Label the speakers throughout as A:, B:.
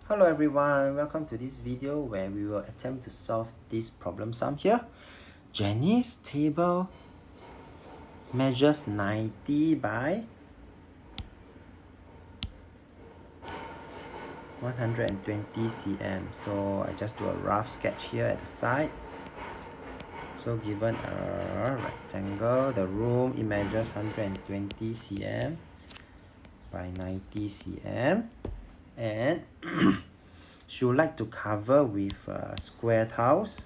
A: Hello everyone, welcome to this video where we will attempt to solve this problem sum here. Jenny's table measures 90 by 120 cm. So I just do a rough sketch here at the side. So given a rectangle, the room it measures 120 cm by 90 cm, and she would like to cover with square tiles,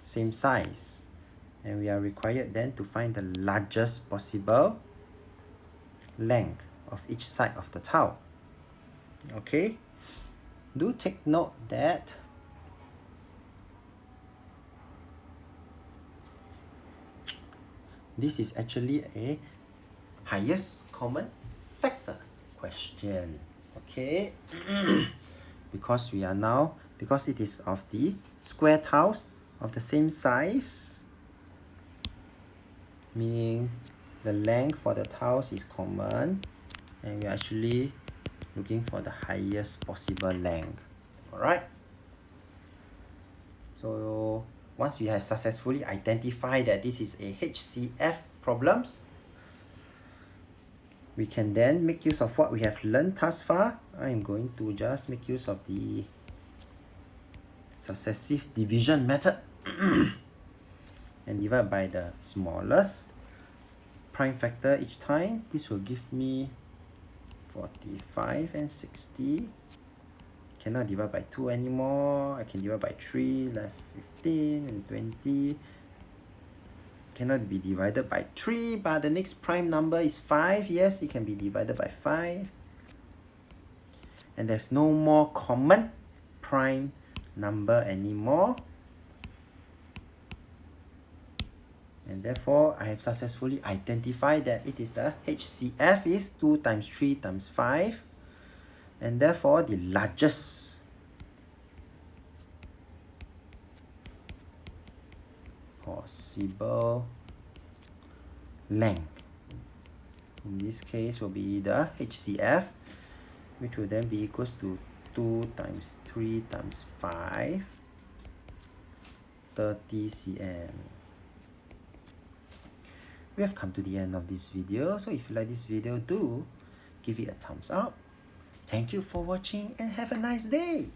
A: same size, and we are required then to find the largest possible length of each side of the tile. Okay, do take note that this is actually a highest common factor question. Okay, because it is of the square tiles of the same size, meaning the length for the tiles is common, and we're actually looking for the highest possible length. Alright, so once we have successfully identified that this is a HCF problems, we can then make use of what we have learned thus far. I'm going to just make use of the successive division method and divide by the smallest prime factor each time. This will give me 45 and 60. Cannot divide by 2 anymore. I can divide by 3, left 15 and 20. Cannot be divided by 3, but the next prime number is 5. Yes, it can be divided by 5. And there's no more common prime number anymore. And therefore, I have successfully identified that it is the HCF is 2 times 3 times 5. And therefore, the largest possible length in this case will be the HCF, which will then be equals to 2 times 3 times 5, 30 cm. We have come to the end of this video, so if you like this video, do give it a thumbs up. Thank you for watching and have a nice day.